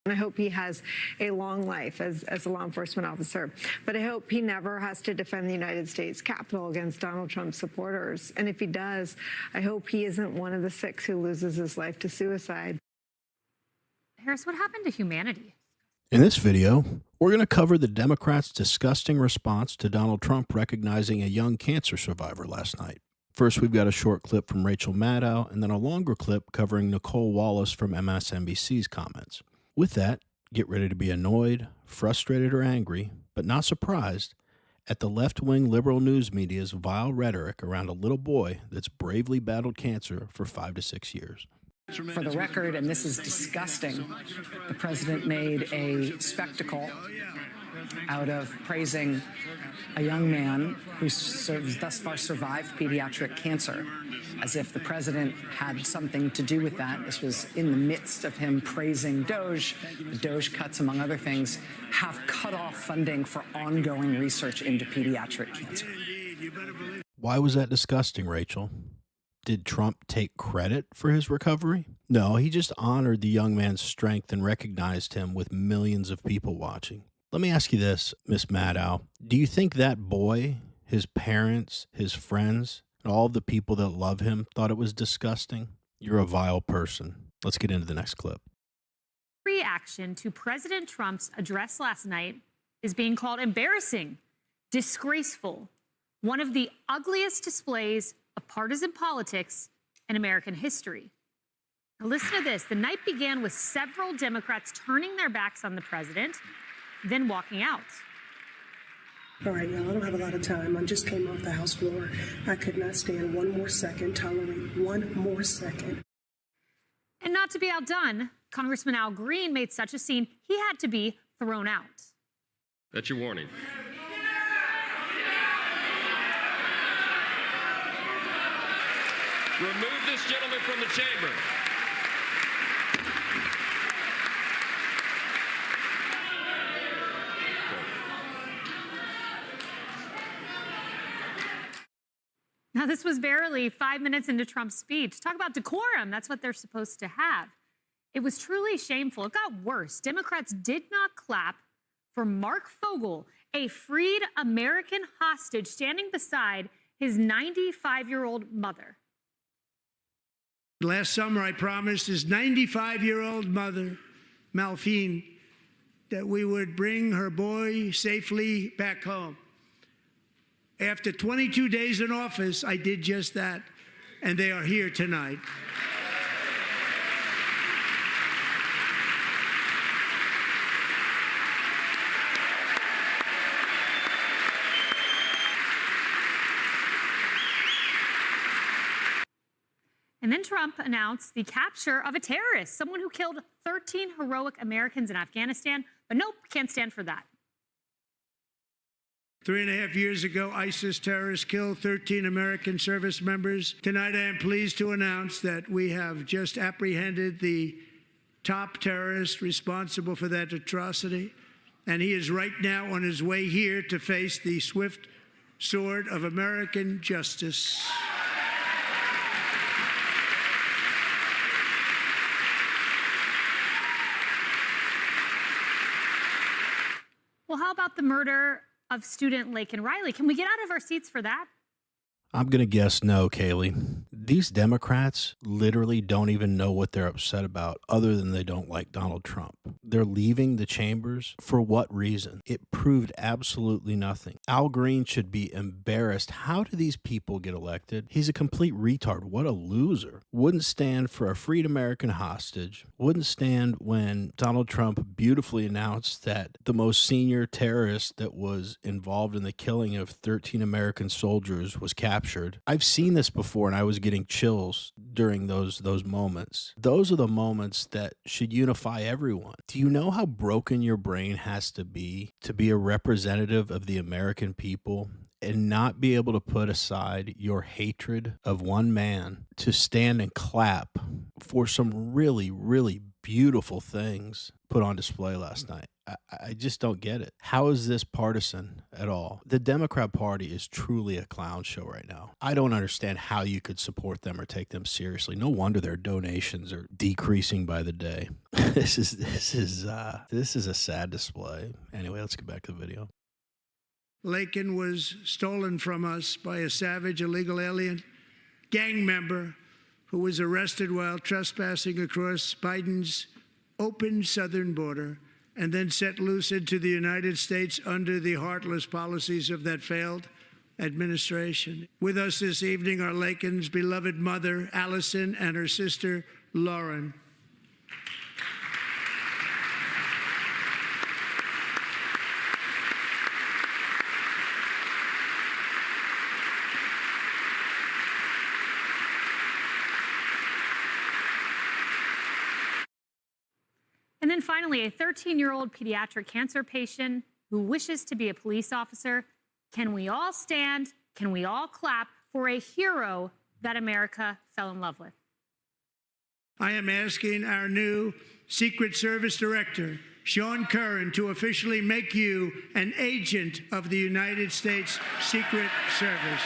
And I hope he has a long life as a law enforcement officer. But I hope he never has to defend the United States Capitol against Donald Trump's supporters. And if he does, I hope he isn't one of the 6 who loses his life to suicide. Harris, what happened to humanity? In this video, we're going to cover the Democrats' disgusting response to Donald Trump recognizing a young cancer survivor last night. First, we've got a short clip from Rachel Maddow, and then a longer clip covering Nicole Wallace from MSNBC's comments. With that, get ready to be annoyed, frustrated, or angry, but not surprised at the left-wing liberal news media's vile rhetoric around a little boy that's bravely battled cancer for 5 to 6 years. For the record, and this is disgusting, the president made a spectacle out of praising a young man who thus far survived pediatric cancer, as if the president had something to do with that. This was in the midst of him praising DOJ. The DOJ cuts, among other things, have cut off funding for ongoing research into pediatric cancer. Why was that disgusting, Rachel? Did Trump take credit for his recovery? No, he just honored the young man's strength and recognized him with millions of people watching. Let me ask you this, Miss Maddow. Do you think that boy, his parents, his friends, and all of the people that love him thought it was disgusting? You're a vile person. Let's get into the next clip. Reaction to President Trump's address last night is being called embarrassing, disgraceful, one of the ugliest displays of partisan politics in American history. Now listen to this. The night began with several Democrats turning their backs on the president, then walking out. All right, y'all, I don't have a lot of time. I just came off the House floor. I could not stand one more second, tolerate one more second. And not to be outdone, Congressman Al Green made such a scene, he had to be thrown out. That's your warning. Remove this gentleman from the chamber. Now, this was barely 5 minutes into Trump's speech. Talk about decorum. That's what they're supposed to have. It was truly shameful. It got worse. Democrats did not clap for Mark Fogel, a freed American hostage standing beside his 95-year-old mother. Last summer, I promised his 95-year-old mother, Malphine, that we would bring her boy safely back home. After 22 days in office, I did just that, and they are here tonight. And then Trump announced the capture of a terrorist, someone who killed 13 heroic Americans in Afghanistan. But nope, can't stand for that. 3.5 years ago, ISIS terrorists killed 13 American service members. Tonight, I am pleased to announce that we have just apprehended the top terrorist responsible for that atrocity, and he is right now on his way here to face the swift sword of American justice. Well, how about the murder of student Laken Riley? Can we get out of our seats for that? I'm going to guess no, Kaylee. These Democrats literally don't even know what they're upset about other than they don't like Donald Trump. They're leaving the chambers for what reason? It proved absolutely nothing. Al Green should be embarrassed. How do these people get elected? He's a complete retard. What a loser. Wouldn't stand for a freed American hostage. Wouldn't stand when Donald Trump beautifully announced that the most senior terrorist that was involved in the killing of 13 American soldiers was captured. I've seen this before and I was getting chills during those moments. Those are the moments that should unify everyone. Do you know how broken your brain has to be a representative of the American people and not be able to put aside your hatred of one man to stand and clap for some really, really beautiful things put on display last night? I just don't get it. How is this partisan at all? The Democrat Party is truly a clown show right now. I don't understand how you could support them or take them seriously. No wonder their donations are decreasing by the day. This is a sad display. Anyway, let's get back to the video. Laken was stolen from us by a savage illegal alien gang member who was arrested while trespassing across Biden's open southern border and then set loose into the United States under the heartless policies of that failed administration. With us this evening are Laken's beloved mother, Allison, and her sister, Lauren. And then finally, a 13-year-old pediatric cancer patient who wishes to be a police officer. Can we all stand? Can we all clap for a hero that America fell in love with? I am asking our new Secret Service Director, Sean Curran, to officially make you an agent of the United States Secret Service.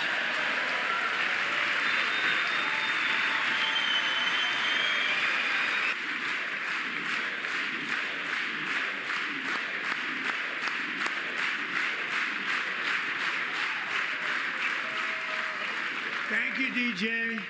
Thank you, DJ.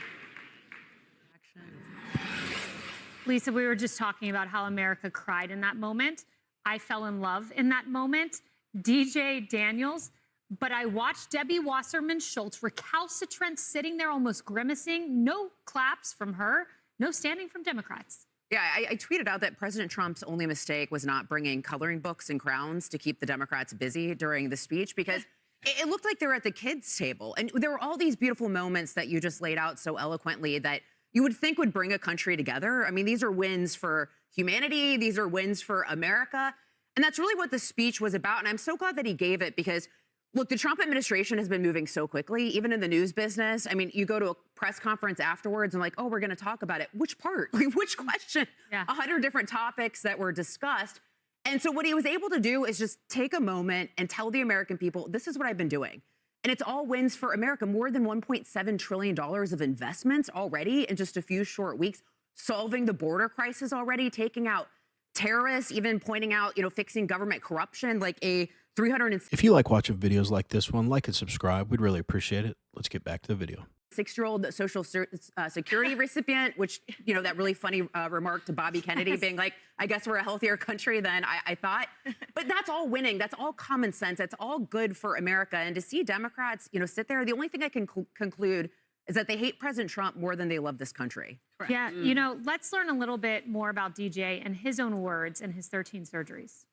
Lisa, we were just talking about how America cried in that moment. I fell in love in that moment. DJ Daniels. But I watched Debbie Wasserman Schultz recalcitrant, sitting there almost grimacing. No claps from her. No standing from Democrats. Yeah, I tweeted out that President Trump's only mistake was not bringing coloring books and crowns to keep the Democrats busy during the speech, because it looked like they were at the kids' table. And there were all these beautiful moments that you just laid out so eloquently that you would think would bring a country together. I mean, these are wins for humanity. These are wins for America. And that's really what the speech was about. And I'm so glad that he gave it, because, look, the Trump administration has been moving so quickly, even in the news business. I mean, you go to a press conference afterwards and like, oh, we're going to talk about it. Which part? Like, which question? Yeah. 100 different topics that were discussed. And so what he was able to do is just take a moment and tell the American people, this is what I've been doing. And it's all wins for America. More than $1.7 trillion of investments already in just a few short weeks, solving the border crisis already, taking out terrorists, even pointing out, fixing government corruption, like a 300. If you like watching videos like this one, like and subscribe. We'd really appreciate it. Let's get back to the video. 6-year-old Social Security recipient, which, that really funny remark to Bobby Kennedy being like, I guess we're a healthier country than I thought. But that's all winning. That's all common sense. It's all good for America. And to see Democrats, sit there, the only thing I can conclude is that they hate President Trump more than they love this country. Correct. Yeah, let's learn a little bit more about DJ and his own words and his 13 surgeries.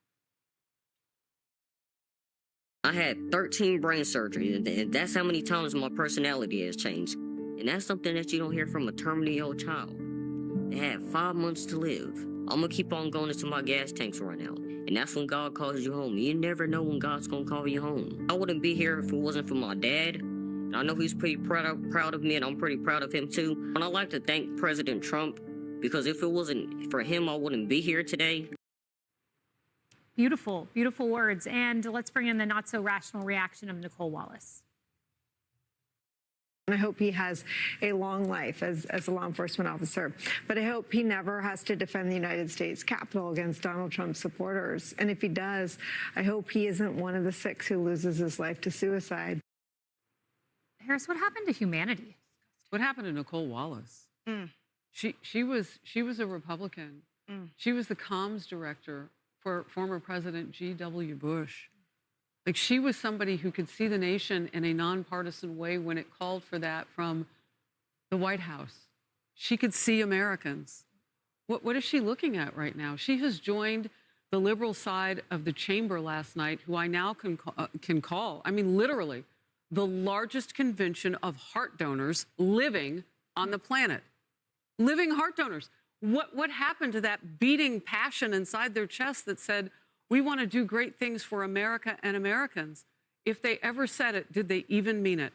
I had 13 brain surgeries, and that's how many times my personality has changed. And that's something that you don't hear from a terminally ill child. They had 5 months to live. I'm gonna keep on going until my gas tanks run out. And that's when God calls you home. You never know when God's gonna call you home. I wouldn't be here if it wasn't for my dad. And I know he's pretty proud of me, and I'm pretty proud of him too. And I'd like to thank President Trump, because if it wasn't for him, I wouldn't be here today. Beautiful, beautiful words. And let's bring in the not-so-rational reaction of Nicole Wallace. I hope he has a long life as a law enforcement officer, but I hope he never has to defend the United States Capitol against Donald Trump supporters. And if he does, I hope he isn't one of the 6 who loses his life to suicide. Harris, what happened to humanity? What happened to Nicole Wallace? She was a Republican. She was the comms director for former President G.W. Bush. Like, she was somebody who could see the nation in a nonpartisan way when it called for that from the White House. She could see Americans. What is she looking at right now? She has joined the liberal side of the chamber last night, who I now can call, I mean, literally, the largest convention of heart donors living on the planet. Living heart donors. What happened to that beating passion inside their chest that said, we want to do great things for America and Americans? If they ever said it, did they even mean it?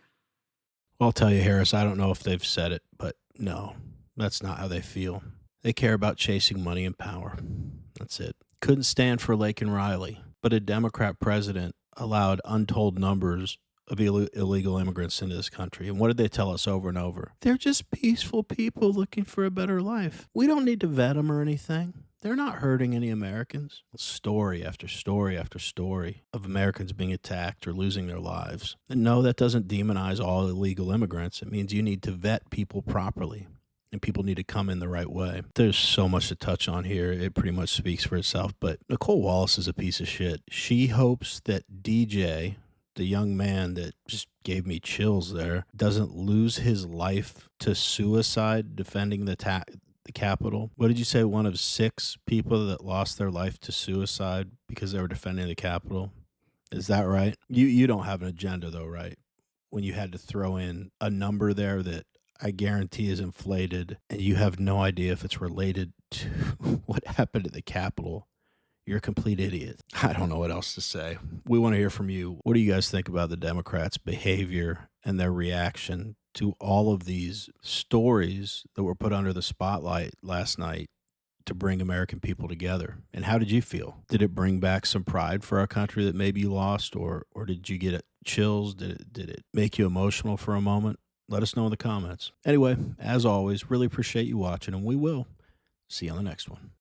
Well, I'll tell you, Harris, I don't know if they've said it, but no, that's not how they feel. They care about chasing money and power. That's it. Couldn't stand for Laken Riley, but a Democrat president allowed untold numbers of illegal immigrants into this country. And what did they tell us over and over? They're just peaceful people looking for a better life. We don't need to vet them or anything. They're not hurting any Americans. Story after story after story of Americans being attacked or losing their lives. And no, that doesn't demonize all illegal immigrants. It means you need to vet people properly. And people need to come in the right way. There's so much to touch on here. It pretty much speaks for itself. But Nicole Wallace is a piece of shit. She hopes that DJ, the young man that just gave me chills there, doesn't lose his life to suicide defending the Capitol. What did you say? One of 6 people that lost their life to suicide because they were defending the Capitol. Is that right? You don't have an agenda though, right? When you had to throw in a number there that I guarantee is inflated and you have no idea if it's related to what happened at the Capitol. You're a complete idiot. I don't know what else to say. We want to hear from you. What do you guys think about the Democrats' behavior and their reaction to all of these stories that were put under the spotlight last night to bring American people together? And how did you feel? Did it bring back some pride for our country that maybe you lost, or did you get chills? Did it make you emotional for a moment? Let us know in the comments. Anyway, as always, really appreciate you watching, and we will see you on the next one.